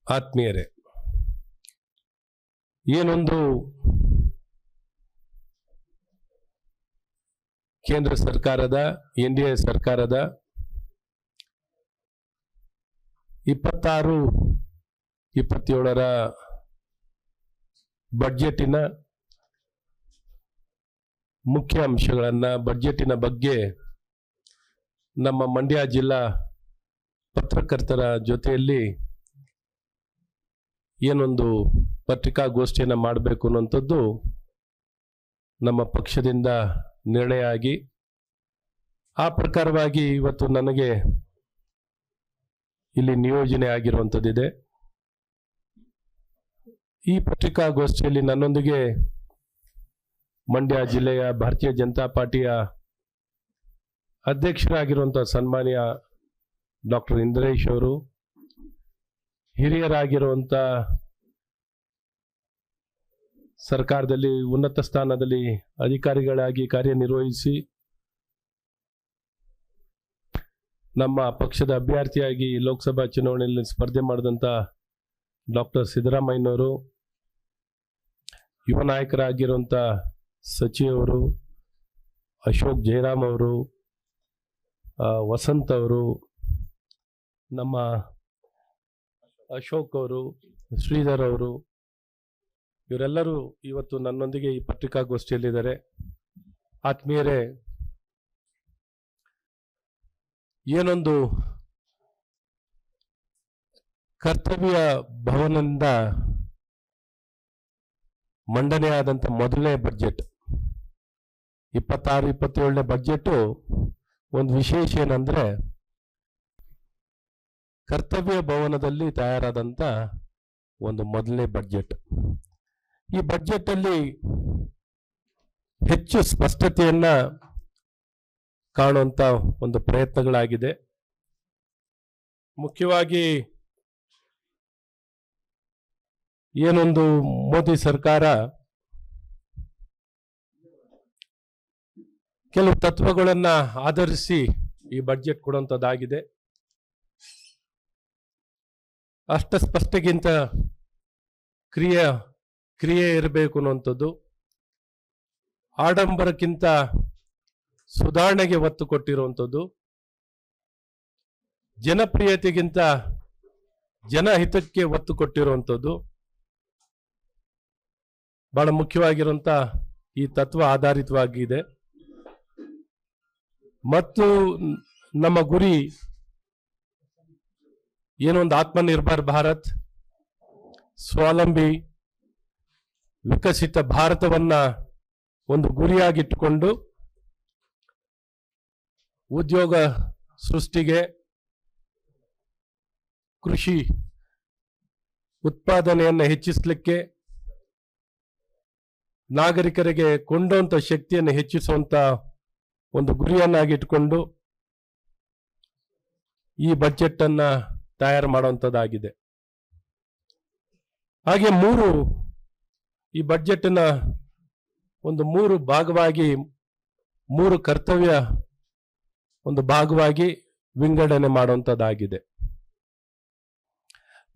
ಆತ್ಮೀಯರೇ, ಏನೊಂದು ಕೇಂದ್ರ ಸರ್ಕಾರದ NDA ಸರ್ಕಾರದ 26-27ರ ಬಜೆಟಿನ ಮುಖ್ಯ ಅಂಶಗಳನ್ನು, ಬಜೆಟಿನ ಬಗ್ಗೆ ನಮ್ಮ ಮಂಡ್ಯ ಜಿಲ್ಲಾ ಪತ್ರಕರ್ತರ ಜೊತೆಯಲ್ಲಿ ಏನೊಂದು ಪತ್ರಿಕಾಗೋಷ್ಠಿಯನ್ನು ಮಾಡಬೇಕು ಅನ್ನುವಂಥದ್ದು ನಮ್ಮ ಪಕ್ಷದಿಂದ ನಿರ್ಣಯ ಆಗಿ, ಆ ಪ್ರಕಾರವಾಗಿ ಇವತ್ತು ನನಗೆ ಇಲ್ಲಿ ನಿಯೋಜನೆ ಆಗಿರುವಂಥದ್ದಿದೆ. ಈ ಪತ್ರಿಕಾಗೋಷ್ಠಿಯಲ್ಲಿ ನನ್ನೊಂದಿಗೆ ಮಂಡ್ಯ ಜಿಲ್ಲೆಯ ಭಾರತೀಯ ಜನತಾ ಪಾರ್ಟಿಯ ಅಧ್ಯಕ್ಷರಾಗಿರುವಂಥ ಸನ್ಮಾನ್ಯ ಡಾಕ್ಟರ್ ಇಂದ್ರೇಶ್ ಅವರು, ಹಿರಿಯರಾಗಿರುವಂಥ ಸರ್ಕಾರದಲ್ಲಿ ಉನ್ನತ ಸ್ಥಾನದಲ್ಲಿ ಅಧಿಕಾರಿಗಳಾಗಿ ಕಾರ್ಯನಿರ್ವಹಿಸಿ ನಮ್ಮ ಪಕ್ಷದ ಅಭ್ಯರ್ಥಿಯಾಗಿ ಲೋಕಸಭಾ ಚುನಾವಣೆಯಲ್ಲಿ ಸ್ಪರ್ಧೆ ಮಾಡಿದಂಥ ಡಾಕ್ಟರ್ ಸಿದ್ದರಾಮಯ್ಯನವರು, ಯುವ ನಾಯಕರಾಗಿರುವಂಥ ಸಚಿವರು ಅಶೋಕ್ ಜಯರಾಮ್ ಅವರು, ವಸಂತ್ ಅವರು, ನಮ್ಮ ಅಶೋಕ್ ಅವರು, ಶ್ರೀಧರ್ ಅವರು, ಇವರೆಲ್ಲರೂ ಇವತ್ತು ನನ್ನೊಂದಿಗೆ ಈ ಪತ್ರಿಕಾಗೋಷ್ಠಿಯಲ್ಲಿದ್ದಾರೆ. ಆತ್ಮೀಯರೇ, ಏನೊಂದು ಕರ್ತವ್ಯ ಭವನದಿಂದ ಮಂಡನೆಯಾದಂಥ ಮೊದಲನೇ ಬಜೆಟ್ 26-27ನೇ ಬಜೆಟು ಒಂದು ವಿಶೇಷ ಏನಂದ್ರೆ, ಕರ್ತವ್ಯ ಭವನದಲ್ಲಿ ತಯಾರಾದಂಥ ಒಂದು ಮೊದಲನೇ ಬಜೆಟ್. ಈ ಬಜೆಟ್ ಅಲ್ಲಿ ಹೆಚ್ಚು ಸ್ಪಷ್ಟತೆಯನ್ನ ಕಾಣುವಂತ ಒಂದು ಪ್ರಯತ್ನಗಳಾಗಿದೆ. ಮುಖ್ಯವಾಗಿ ಏನೊಂದು ಮೋದಿ ಸರ್ಕಾರ ಕೆಲವು ತತ್ವಗಳನ್ನ ಆಧರಿಸಿ ಈ ಬಜೆಟ್ ಕೊಡುವಂಥದ್ದಾಗಿದೆ. ಅಷ್ಟ ಸ್ಪಷ್ಟಗಿಂತ ಕ್ರಿಯೆ ಇರಬೇಕು ಅನ್ನುವಂಥದ್ದು, ಆಡಂಬರಕ್ಕಿಂತ ಸುಧಾರಣೆಗೆ ಒತ್ತು ಕೊಟ್ಟಿರುವಂಥದ್ದು, ಜನಪ್ರಿಯತೆಗಿಂತ ಜನಹಿತಕ್ಕೆ ಒತ್ತು ಕೊಟ್ಟಿರುವಂಥದ್ದು ಬಹಳ ಮುಖ್ಯವಾಗಿರುವಂಥ ಈ ತತ್ವ ಆಧಾರಿತವಾಗಿದೆ. ಮತ್ತು ನಮ್ಮ ಗುರಿ ಏನೊಂದು ಆತ್ಮನಿರ್ಭರ್ ಭಾರತ್, ಸ್ವಾವಲಂಬಿ ವಿಕಸಿತ ಭಾರತವನ್ನ ಒಂದು ಗುರಿಯಾಗಿಟ್ಟುಕೊಂಡು ಉದ್ಯೋಗ ಸೃಷ್ಟಿಗೆ, ಕೃಷಿ ಉತ್ಪಾದನೆಯನ್ನು ಹೆಚ್ಚಿಸಲಿಕ್ಕೆ, ನಾಗರಿಕರಿಗೆ ಕೊಂಡಂತ ಶಕ್ತಿಯನ್ನು ಹೆಚ್ಚಿಸುವಂತ ಒಂದು ಗುರಿಯನ್ನಾಗಿಟ್ಟುಕೊಂಡು ಈ ಬಜೆಟ್ ಅನ್ನ ತಯಾರು ಮಾಡುವಂಥದ್ದಾಗಿದೆ. ಹಾಗೆ ಈ ಬಜೆಟ್ನ ಒಂದು 3 ಭಾಗವಾಗಿ, 3 ಕರ್ತವ್ಯ ಒಂದು ಭಾಗವಾಗಿ ವಿಂಗಡಣೆ ಮಾಡುವಂಥದ್ದಾಗಿದೆ.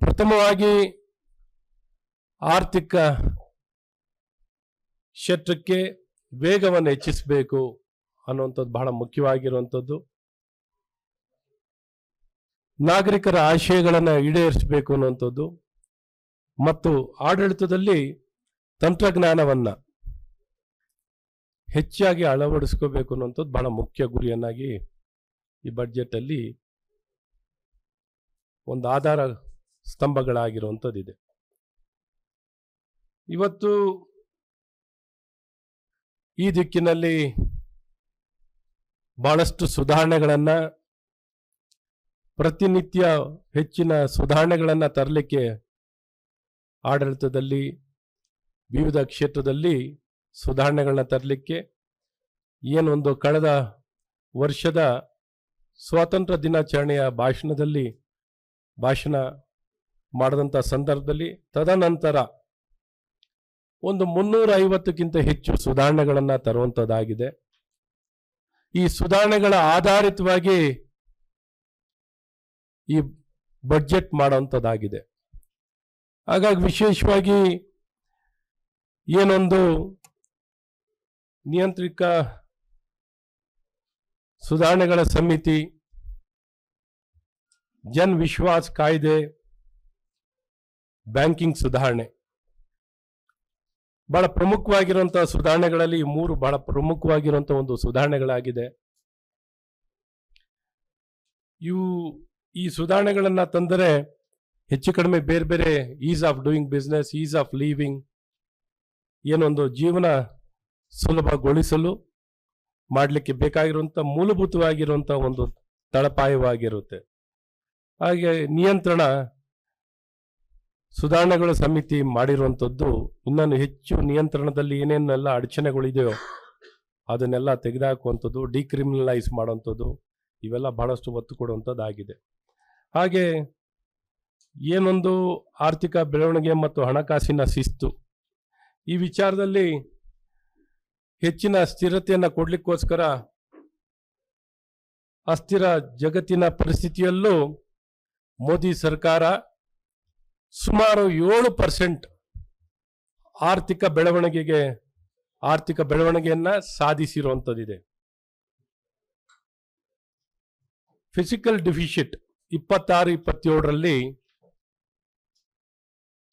ಪ್ರಥಮವಾಗಿ ಆರ್ಥಿಕ ಕ್ಷೇತ್ರಕ್ಕೆ ವೇಗವನ್ನು ಹೆಚ್ಚಿಸಬೇಕು ಅನ್ನುವಂಥದ್ದು ಬಹಳ ಮುಖ್ಯವಾಗಿರುವಂಥದ್ದು. ನಾಗರಿಕರ ಆಶಯಗಳನ್ನು ಈಡೇರಿಸಬೇಕು ಅನ್ನುವಂಥದ್ದು ಮತ್ತು ಆಡಳಿತದಲ್ಲಿ ತಂತ್ರಜ್ಞಾನವನ್ನ ಹೆಚ್ಚಾಗಿ ಅಳವಡಿಸ್ಕೋಬೇಕು ಅನ್ನುವಂಥದ್ದು ಬಹಳ ಮುಖ್ಯ ಗುರಿಯನ್ನಾಗಿ ಈ ಬಜೆಟ್ ಅಲ್ಲಿ ಒಂದು ಆಧಾರ ಸ್ತಂಭಗಳಾಗಿರುವಂಥದ್ದಿದೆ. ಇವತ್ತು ಈ ದಿಕ್ಕಿನಲ್ಲಿ ಬಹಳಷ್ಟು ಸುಧಾರಣೆಗಳನ್ನ, ಪ್ರತಿನಿತ್ಯ ಹೆಚ್ಚಿನ ಸುಧಾರಣೆಗಳನ್ನ ತರಲಿಕ್ಕೆ ಆಡಳಿತದಲ್ಲಿ ವಿವಿಧ ಕ್ಷೇತ್ರದಲ್ಲಿ ಸುಧಾರಣೆಗಳನ್ನ ತರಲಿಕ್ಕೆ ಏನೊಂದು ಕಳೆದ ವರ್ಷದ ಸ್ವಾತಂತ್ರ್ಯ ದಿನಾಚರಣೆಯ ಭಾಷಣ ಮಾಡಿದಂಥ ಸಂದರ್ಭದಲ್ಲಿ ತದನಂತರ ಒಂದು 350ಕ್ಕಿಂತ ಹೆಚ್ಚು ಸುಧಾರಣೆಗಳನ್ನ ತರುವಂಥದ್ದಾಗಿದೆ. ಈ ಸುಧಾರಣೆಗಳ ಆಧಾರಿತವಾಗಿ ಈ ಬಜೆಟ್ ಮಾಡುವಂಥದ್ದಾಗಿದೆ. ಹಾಗಾಗಿ ವಿಶೇಷವಾಗಿ ಏನೊಂದು ನಿಯಂತ್ರಿತ ಸುಧಾರಣೆಗಳ ಸಮಿತಿ, ಜನ್ ವಿಶ್ವಾಸ್ ಕಾಯ್ದೆ, ಬ್ಯಾಂಕಿಂಗ್ ಸುಧಾರಣೆ ಬಹಳ ಪ್ರಮುಖವಾಗಿರುವಂತಹ ಸುಧಾರಣೆಗಳಲ್ಲಿ ಈ ಮೂರು ಬಹಳ ಪ್ರಮುಖವಾಗಿರುವಂತಹ ಒಂದು ಸುಧಾರಣೆಗಳಾಗಿದೆ. ಈ ಸುಧಾರಣೆಗಳನ್ನ ತಂದರೆ ಹೆಚ್ಚು ಕಡಿಮೆ ಬೇರೆ ಬೇರೆ ease of doing business, ease of living, ಏನೊಂದು ಜೀವನ ಸುಲಭಗೊಳಿಸಲು ಮಾಡಲಿಕ್ಕೆ ಬೇಕಾಗಿರುವಂಥ ಮೂಲಭೂತವಾಗಿರುವಂಥ ಒಂದು ತಳಪಾಯವಾಗಿರುತ್ತೆ. ಹಾಗೆ ನಿಯಂತ್ರಣ ಸುಧಾರಣೆಗಳ ಸಮಿತಿ ಮಾಡಿರುವಂಥದ್ದು ಇನ್ನೂ ಹೆಚ್ಚು ನಿಯಂತ್ರಣದಲ್ಲಿ ಏನೇನೆಲ್ಲ ಅಡಚಣೆಗಳಿದೆಯೋ ಅದನ್ನೆಲ್ಲ ತೆಗೆದುಹಾಕುವಂಥದ್ದು, ಡಿಕ್ರಿಮಿನಲೈಸ್ ಮಾಡುವಂಥದ್ದು, ಇವೆಲ್ಲ ಬಹಳಷ್ಟು ಒತ್ತು ಕೊಡುವಂಥದ್ದಾಗಿದೆ. ಹಾಗೆ ಏನೊಂದು ಆರ್ಥಿಕ ಬೆಳವಣಿಗೆ ಮತ್ತು ಹಣಕಾಸಿನ ಶಿಸ್ತು, ಈ ವಿಚಾರದಲ್ಲಿ ಹೆಚ್ಚಿನ ಸ್ಥಿರತೆಯನ್ನು ಕೊಡ್ಲಿಕ್ಕೋಸ್ಕರ ಅಸ್ಥಿರ ಜಗತ್ತಿನ ಪರಿಸ್ಥಿತಿಯಲ್ಲೂ ಮೋದಿ ಸರ್ಕಾರ ಸುಮಾರು 7% ಆರ್ಥಿಕ ಬೆಳವಣಿಗೆಯನ್ನ ಸಾಧಿಸಿರುವಂಥದ್ದಿದೆ. ಫಿಸಿಕಲ್ ಡಿಫಿಸಿಟ್ 26-27ರಲ್ಲಿ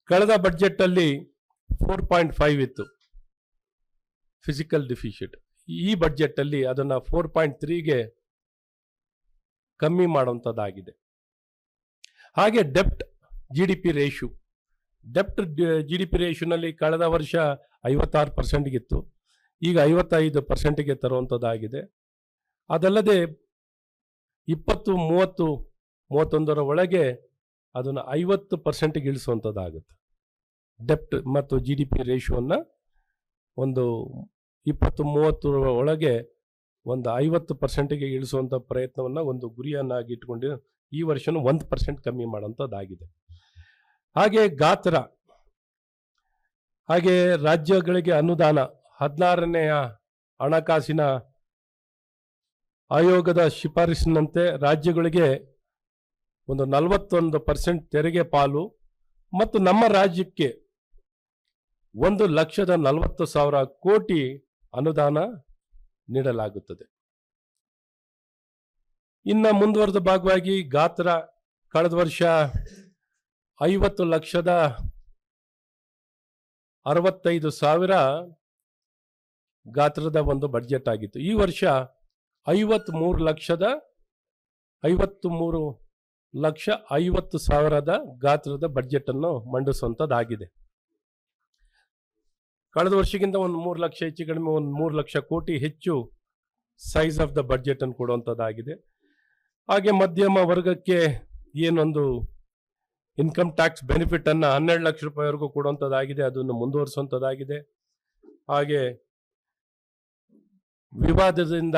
ಕಳೆದ ಬಡ್ಜೆಟ್ ಅಲ್ಲಿ 4.5 ಇತ್ತು ಫಿಸಿಕಲ್ ಡಿಫಿಸಿಟ್. ಈ ಬಡ್ಜೆಟ್ ಅಲ್ಲಿ ಅದನ್ನ 4.3ಗೆ ಕಮ್ಮಿ ಮಾಡುವಂಥದ್ದಾಗಿದೆ. ಹಾಗೆ ಡೆಪ್ಟ್ GDP ರೇಷು, ಡೆಪ್ಟ್ GDP ರೇಷುನಲ್ಲಿ ಕಳೆದ ವರ್ಷ 56% ಇತ್ತು, ಈಗ 55%ಗೆ ತರುವಂಥದ್ದಾಗಿದೆ. ಅದಲ್ಲದೆ 2030-31ರ ಒಳಗೆ ಅದನ್ನು 50%ಗೆ ಇಳಿಸುವಂಥದ್ದಾಗುತ್ತೆ. ಡೆಪ್ಟ್ ಮತ್ತು GDP ರೇಷುವನ್ನು ಒಂದು 2030 ಒಳಗೆ ಒಂದು 50%ಗೆ ಇಳಿಸುವಂಥ ಪ್ರಯತ್ನವನ್ನು ಒಂದು ಗುರಿಯನ್ನಾಗಿ ಇಟ್ಕೊಂಡು ಈ ವರ್ಷನೂ 1% ಕಮ್ಮಿ ಮಾಡುವಂಥದ್ದಾಗಿದೆ. ಹಾಗೆ ಗಾತ್ರ, ಹಾಗೆ ರಾಜ್ಯಗಳಿಗೆ ಅನುದಾನ 16ನೇ ಹಣಕಾಸಿನ ಆಯೋಗದ ಶಿಫಾರಸಿನಂತೆ ರಾಜ್ಯಗಳಿಗೆ ಒಂದು 41% ತೆರಿಗೆ ಪಾಲು ಮತ್ತು ನಮ್ಮ ರಾಜ್ಯಕ್ಕೆ 1,40,000 ಕೋಟಿ ಅನುದಾನ ನೀಡಲಾಗುತ್ತದೆ. ಇನ್ನ ಮುಂದುವರೆದ ಭಾಗವಾಗಿ ಗಾತ್ರ ಕಳೆದ ವರ್ಷ 50,65,000 ಗಾತ್ರದ ಒಂದು ಬಡ್ಜೆಟ್ ಆಗಿತ್ತು. ಈ ವರ್ಷ 53,50,000 ಗಾತ್ರದ ಬಡ್ಜೆಟ್ ಅನ್ನು ಮಂಡಿಸುವಂತದ್ದಾಗಿದೆ. ಕಳೆದ ವರ್ಷಕ್ಕಿಂತ ಒಂದು 3 ಲಕ್ಷ ಹೆಚ್ಚು ಕಡಿಮೆ ಒಂದು 3 ಲಕ್ಷ ಕೋಟಿ ಹೆಚ್ಚು ಸೈಜ್ ಆಫ್ ದ ಬಡ್ಜೆಟ್ ಅನ್ನು ಕೊಡುವಂಥದ್ದಾಗಿದೆ. ಹಾಗೆ ಮಧ್ಯಮ ವರ್ಗಕ್ಕೆ ಏನೊಂದು ಇನ್ಕಮ್ ಟ್ಯಾಕ್ಸ್ ಬೆನಿಫಿಟ್ ಅನ್ನ 12 ಲಕ್ಷ ರೂಪಾಯಿವರೆಗೂ ಕೊಡುವಂಥದ್ದಾಗಿದೆ, ಅದನ್ನು ಮುಂದುವರಿಸುವಂಥದ್ದಾಗಿದೆ. ಹಾಗೆ ವಿವಾದದಿಂದ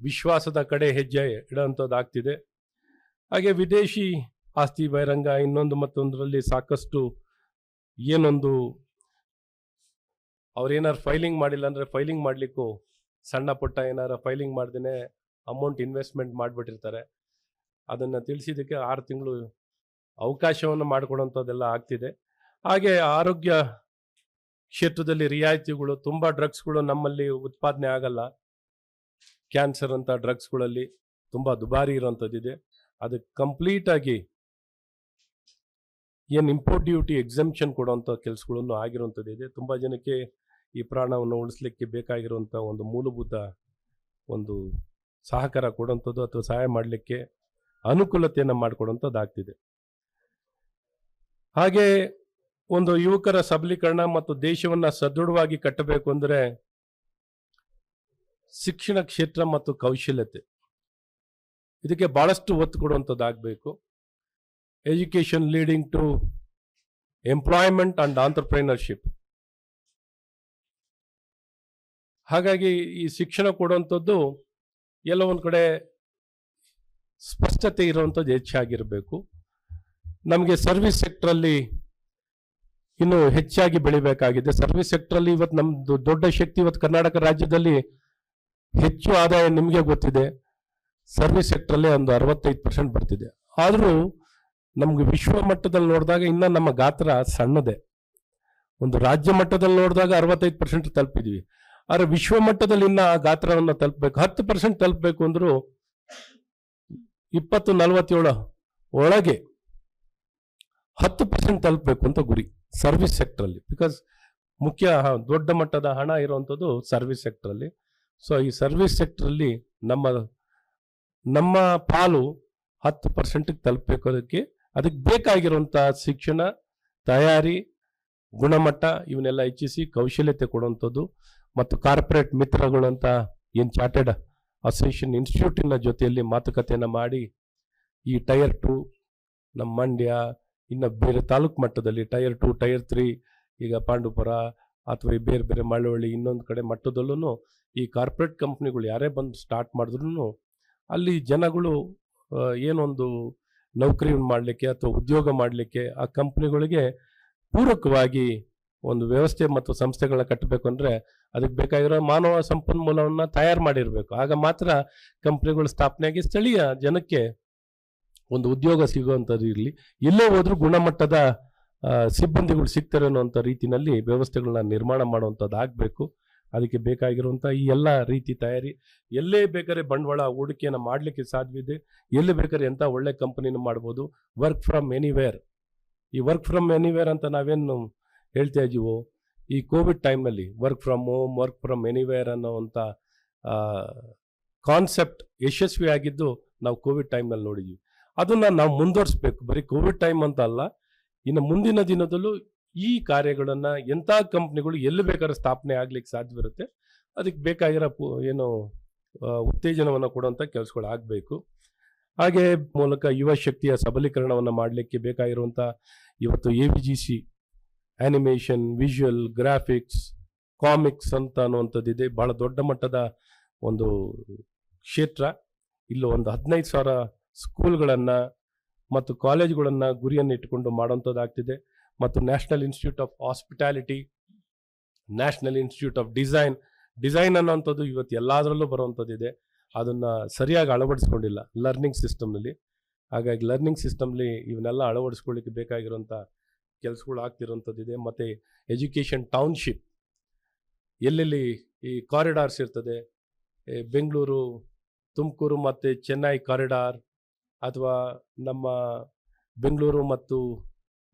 ವಿಶ್ವಾಸದ ಕಡೆ ಹೆಜ್ಜೆ ಇಡುವಂಥದ್ದಾಗ್ತಿದೆ. ಹಾಗೆ ವಿದೇಶಿ ಆಸ್ತಿ ಬಹಿರಂಗ ಇನ್ನೊಂದು ಮತ್ತೊಂದರಲ್ಲಿ ಸಾಕಷ್ಟು ಏನೊಂದು ಅವ್ರೇನಾರು ಫೈಲಿಂಗ್ ಮಾಡಿಲ್ಲ ಅಂದರೆ ಫೈಲಿಂಗ್ ಮಾಡಲಿಕ್ಕೂ ಸಣ್ಣ ಪುಟ್ಟ ಏನಾರು ಫೈಲಿಂಗ್ ಮಾಡ್ದೇ ಅಮೌಂಟ್ ಇನ್ವೆಸ್ಟ್ಮೆಂಟ್ ಮಾಡಿಬಿಟ್ಟಿರ್ತಾರೆ. ಅದನ್ನು ತಿಳಿಸಿದ್ದಕ್ಕೆ 6 ತಿಂಗಳು ಅವಕಾಶವನ್ನು ಮಾಡಿಕೊಡುವಂಥದ್ದೆಲ್ಲ ಆಗ್ತಿದೆ. ಹಾಗೆ ಆರೋಗ್ಯ ಕ್ಷೇತ್ರದಲ್ಲಿ ರಿಯಾಯಿತಿಗಳು, ತುಂಬ ಡ್ರಗ್ಸ್ಗಳು ನಮ್ಮಲ್ಲಿ ಉತ್ಪಾದನೆ ಆಗಲ್ಲ. ಕ್ಯಾನ್ಸರ್ ಅಂತ ಡ್ರಗ್ಸ್ಗಳಲ್ಲಿ ತುಂಬ ದುಬಾರಿ ಇರೋವಂಥದ್ದಿದೆ. ಅದಕ್ಕೆ ಕಂಪ್ಲೀಟಾಗಿ ಏನು ಇಂಪೋರ್ಟ್ ಡ್ಯೂಟಿ ಎಕ್ಸೆಂಪ್ಷನ್ ಕೊಡುವಂಥ ಕೆಲಸಗಳನ್ನು ಆಗಿರುವಂಥದ್ದಿದೆ. ತುಂಬ ಜನಕ್ಕೆ ಈ ಪ್ರಾಣವನ್ನು ಉಳಿಸ್ಲಿಕ್ಕೆ ಬೇಕಾಗಿರುವಂಥ ಒಂದು ಮೂಲಭೂತ ಒಂದು ಸಹಕಾರ ಕೊಡುವಂಥದ್ದು ಅಥವಾ ಸಹಾಯ ಮಾಡಲಿಕ್ಕೆ ಅನುಕೂಲತೆಯನ್ನು ಮಾಡಿಕೊಡುವಂಥದ್ದಾಗ್ತಿದೆ. ಹಾಗೆ ಒಂದು ಯುವಕರ ಸಬಲೀಕರಣ ಮತ್ತು ದೇಶವನ್ನು ಸದೃಢವಾಗಿ ಕಟ್ಟಬೇಕು ಅಂದರೆ ಶಿಕ್ಷಣ ಕ್ಷೇತ್ರ ಮತ್ತು ಕೌಶಲ್ಯತೆ, ಇದಕ್ಕೆ ಬಹಳಷ್ಟು ಒತ್ತು ಕೊಡುವಂಥದ್ದಾಗಬೇಕು. Education leading to employment and entrepreneurship. ಹಾಗಾಗಿ ಈ ಶಿಕ್ಷಣ ಕೊಡುವಂಥದ್ದು ಎಲ್ಲ ಒಂದು ಕಡೆ ಸ್ಪಷ್ಟತೆ ಇರುವಂಥದ್ದು ಹೆಚ್ಚಾಗಿರಬೇಕು. ನಮಗೆ ಸರ್ವಿಸ್ ಸೆಕ್ಟ್ರಲ್ಲಿ ಇನ್ನು ಹೆಚ್ಚಾಗಿ ಬೆಳಿಬೇಕಾಗಿದೆ. ಸರ್ವಿಸ್ ಸೆಕ್ಟ್ರಲ್ಲಿ ಇವತ್ತು ನಮ್ದು ದೊಡ್ಡ ಶಕ್ತಿ ಇವತ್ತು ಕರ್ನಾಟಕ ರಾಜ್ಯದಲ್ಲಿ ಹೆಚ್ಚು ಆದಾಯ ನಿಮಗೆ ಗೊತ್ತಿದೆ. ಸರ್ವಿಸ್ ಸೆಕ್ಟ್ರಲ್ಲಿ ಒಂದು 65% ಬರ್ತಿದೆ. ಆದರೂ ನಮ್ಗೆ ವಿಶ್ವ ಮಟ್ಟದಲ್ಲಿ ನೋಡಿದಾಗ ಇನ್ನ ನಮ್ಮ ಗಾತ್ರ ಸಣ್ಣದೇ. ಒಂದು ರಾಜ್ಯ ಮಟ್ಟದಲ್ಲಿ ನೋಡಿದಾಗ 65% ತಲುಪಿದ್ವಿ. ಆದ್ರೆ ವಿಶ್ವ ಮಟ್ಟದಲ್ಲಿ ಇನ್ನ ಆ ಗಾತ್ರವನ್ನು ತಲುಪಬೇಕು, 10% ತಲುಪಬೇಕು ಅಂದ್ರೂ 2047 ಒಳಗೆ 10% ತಲುಪಬೇಕು ಅಂತ ಗುರಿ ಸರ್ವಿಸ್ ಸೆಕ್ಟರ್ ಅಲ್ಲಿ. ಬಿಕಾಸ್ ಮುಖ್ಯ ದೊಡ್ಡ ಮಟ್ಟದ ಹಣ ಇರುವಂಥದ್ದು ಸರ್ವಿಸ್ ಸೆಕ್ಟರ್ ಅಲ್ಲಿ. ಸೊ ಈ ಸರ್ವಿಸ್ ಸೆಕ್ಟರ್ ಅಲ್ಲಿ ನಮ್ಮ ಪಾಲು 10% ತಲುಪಬೇಕು. ಅದಕ್ಕೆ ಬೇಕಾಗಿರುವಂತ ಶಿಕ್ಷಣ, ತಯಾರಿ, ಗುಣಮಟ್ಟ ಇವನ್ನೆಲ್ಲ ಹೆಚ್ಚಿಸಿ ಕೌಶಲ್ಯತೆ ಕೊಡುವಂಥದ್ದು ಮತ್ತು ಕಾರ್ಪೊರೇಟ್ ಮಿತ್ರಗಳಂತ ಏನು ಚಾರ್ಟೆಡ್ ಅಸೋಸಿಯೇಷನ್ ಇನ್ಸ್ಟಿಟ್ಯೂಟಿನ ಜೊತೆಯಲ್ಲಿ ಮಾತುಕತೆಯನ್ನು ಮಾಡಿ ಈ ಟೈರ್ 2 ನಮ್ಮ ಮಂಡ್ಯ, ಇನ್ನು ಬೇರೆ ತಾಲೂಕು ಮಟ್ಟದಲ್ಲಿ ಟೈರ್ 2, ಟೈರ್ 3, ಈಗ ಪಾಂಡುಪುರ ಅಥವಾ ಬೇರೆ ಬೇರೆ ಮಳವಳ್ಳಿ ಇನ್ನೊಂದು ಕಡೆ ಮಟ್ಟದಲ್ಲೂ ಈ ಕಾರ್ಪೊರೇಟ್ ಕಂಪ್ನಿಗಳು ಯಾರೇ ಬಂದು ಸ್ಟಾರ್ಟ್ ಮಾಡಿದ್ರು ಅಲ್ಲಿ ಜನಗಳು ಏನೊಂದು ನೌಕರಿ ಮಾಡಲಿಕ್ಕೆ ಅಥವಾ ಉದ್ಯೋಗ ಮಾಡಲಿಕ್ಕೆ ಆ ಕಂಪ್ನಿಗಳಿಗೆ ಪೂರಕವಾಗಿ ಒಂದು ವ್ಯವಸ್ಥೆ ಮತ್ತು ಸಂಸ್ಥೆಗಳನ್ನ ಕಟ್ಟಬೇಕು ಅಂದರೆ ಅದಕ್ಕೆ ಬೇಕಾಗಿರೋ ಮಾನವ ಸಂಪನ್ಮೂಲವನ್ನು ತಯಾರು ಮಾಡಿರಬೇಕು. ಆಗ ಮಾತ್ರ ಕಂಪ್ನಿಗಳು ಸ್ಥಾಪನೆಯಾಗಿ ಸ್ಥಳೀಯ ಜನಕ್ಕೆ ಒಂದು ಉದ್ಯೋಗ ಸಿಗುವಂಥದ್ದು ಇರಲಿ, ಎಲ್ಲೇ ಹೋದ್ರೂ ಗುಣಮಟ್ಟದ ಸಿಬ್ಬಂದಿಗಳು ಸಿಗ್ತಾರೆ ಅನ್ನುವಂಥ ರೀತಿಯಲ್ಲಿ ವ್ಯವಸ್ಥೆಗಳನ್ನ ನಿರ್ಮಾಣ ಮಾಡುವಂಥದ್ದು ಆಗಬೇಕು. ಅದಕ್ಕೆ ಬೇಕಾಗಿರುವಂಥ ಈ ಎಲ್ಲ ರೀತಿ ತಯಾರಿ, ಎಲ್ಲೇ ಬೇಕಾದ್ರೆ ಬಂಡವಾಳ ಹೂಡಿಕೆಯನ್ನು ಮಾಡಲಿಕ್ಕೆ ಸಾಧ್ಯವಿದೆ, ಎಲ್ಲಿ ಬೇಕಾದ್ರೆ ಎಂಥ ಒಳ್ಳೆ ಕಂಪನಿನ ಮಾಡ್ಬೋದು. ವರ್ಕ್ ಫ್ರಮ್ ಎನಿವೇರ್, ಈ ವರ್ಕ್ ಫ್ರಮ್ ಎನಿವೇರ್ ಅಂತ ನಾವೇನು ಹೇಳ್ತಾ ಇದ್ದೀವೋ, ಈ ಕೋವಿಡ್ ಟೈಮ್ನಲ್ಲಿ work from home, work from anywhere ಅನ್ನೋವಂಥ ಕಾನ್ಸೆಪ್ಟ್ ಯಶಸ್ವಿ ಆಗಿದ್ದು ನಾವು ಕೋವಿಡ್ ಟೈಮ್ನಲ್ಲಿ ನೋಡಿದ್ವಿ. ಅದನ್ನು ನಾವು ಮುಂದುವರಿಸ್ಬೇಕು. ಬರೀ ಕೋವಿಡ್ ಟೈಮ್ ಅಂತ ಅಲ್ಲ, ಇನ್ನು ಮುಂದಿನ ದಿನದಲ್ಲೂ ಈ ಕಾರ್ಯಗಳನ್ನು ಎಂಥ ಕಂಪ್ನಿಗಳು ಎಲ್ಲಿ ಬೇಕಾದ್ರೆ ಸ್ಥಾಪನೆ ಆಗ್ಲಿಕ್ಕೆ ಸಾಧ್ಯವಿರುತ್ತೆ, ಅದಕ್ಕೆ ಬೇಕಾಗಿರೋ ಏನು ಉತ್ತೇಜನವನ್ನು ಕೊಡುವಂಥ ಕೆಲಸಗಳು ಆಗಬೇಕು. ಹಾಗೆ ಮೂಲಕ ಯುವ ಶಕ್ತಿಯ ಸಬಲೀಕರಣವನ್ನು ಮಾಡಲಿಕ್ಕೆ ಬೇಕಾಗಿರುವಂಥ ಇವತ್ತು AVGC animation, visual, graphics, comics ಅಂತ ಅನ್ನುವಂಥದ್ದಿದೆ. ಭಾಳ ದೊಡ್ಡ ಮಟ್ಟದ ಒಂದು ಕ್ಷೇತ್ರ. ಇಲ್ಲೂ ಒಂದು 15,000 ಸ್ಕೂಲ್ಗಳನ್ನು ಮತ್ತು ಕಾಲೇಜುಗಳನ್ನು ಗುರಿಯನ್ನು ಇಟ್ಟುಕೊಂಡು ಮಾಡುವಂಥದ್ದಾಗ್ತಿದೆ. ಮತ್ತು national institute of hospitality, national institute of design ಅನ್ನೋವಂಥದ್ದು ಇವತ್ತು ಎಲ್ಲದರಲ್ಲೂ ಬರುವಂಥದ್ದಿದೆ. ಅದನ್ನು ಸರಿಯಾಗಿ ಅಳವಡಿಸ್ಕೊಂಡಿಲ್ಲ ಲರ್ನಿಂಗ್ ಸಿಸ್ಟಮ್ನಲ್ಲಿ. ಹಾಗಾಗಿ ಲರ್ನಿಂಗ್ ಸಿಸ್ಟಮ್ಲಿ ಇವನ್ನೆಲ್ಲ ಅಳವಡಿಸ್ಕೊಳ್ಳಿಕ್ಕೆ ಬೇಕಾಗಿರೋಂಥ ಕೆಲಸಗಳು ಆಗ್ತಿರೋಂಥದ್ದಿದೆ. ಮತ್ತು ಎಜುಕೇಷನ್ ಟೌನ್ಶಿಪ್, ಎಲ್ಲೆಲ್ಲಿ ಈ ಕಾರಿಡಾರ್ಸ್ ಇರ್ತದೆ, ಬೆಂಗಳೂರು, ತುಮಕೂರು ಮತ್ತು ಚೆನ್ನೈ ಕಾರಿಡಾರ್, ಅಥವಾ ನಮ್ಮ ಬೆಂಗಳೂರು ಮತ್ತು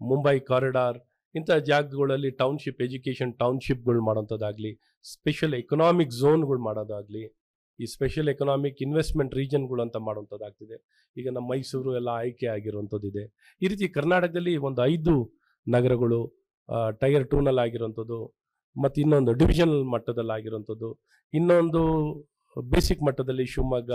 ಮುಂಬೈ ಕಾರಿಡಾರ್, ಇಂಥ ಜಾಗಗಳಲ್ಲಿ ಟೌನ್ಶಿಪ್, ಎಜುಕೇಷನ್ ಟೌನ್ಶಿಪ್ಗಳು ಮಾಡೋಂಥದ್ದಾಗಲಿ, ಸ್ಪೆಷಲ್ ಎಕನಾಮಿಕ್ ಝೋನ್ಗಳು ಮಾಡೋದಾಗಲಿ, ಈ ಸ್ಪೆಷಲ್ ಎಕನಾಮಿಕ್ ಇನ್ವೆಸ್ಟ್ಮೆಂಟ್ ರೀಜನ್ಗಳು ಅಂತ ಮಾಡುವಂಥದ್ದಾಗ್ತಿದೆ. ಈಗ ನಮ್ಮ ಮೈಸೂರು ಎಲ್ಲ ಆಯ್ಕೆ ಆಗಿರುವಂಥದ್ದಿದೆ. ಈ ರೀತಿ ಕರ್ನಾಟಕದಲ್ಲಿ ಒಂದು 5 ನಗರಗಳು ಟೈರ್ 2ನಲ್ಲಿ ಆಗಿರುವಂಥದ್ದು, ಮತ್ತು ಇನ್ನೊಂದು ಡಿವಿಷನಲ್ ಮಟ್ಟದಲ್ಲಿ ಆಗಿರುವಂಥದ್ದು, ಇನ್ನೊಂದು ಬೇಸಿಕ್ ಮಟ್ಟದಲ್ಲಿ ಶಿವಮೊಗ್ಗ,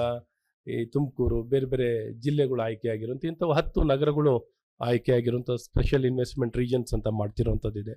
ಈ ತುಮಕೂರು, ಬೇರೆ ಬೇರೆ ಜಿಲ್ಲೆಗಳು ಆಯ್ಕೆ ಆಗಿರುವಂಥ ಇಂಥವು 10 ನಗರಗಳು ಆಯ್ಕೆ ಆಗಿರುವಂಥ ಸ್ಪೆಷಲ್ ಇನ್ವೆಸ್ಟ್ಮೆಂಟ್ ರೀಜನ್ಸ್ ಅಂತ ಮಾಡ್ತಿರೋವಂಥದ್ದಿದೆ.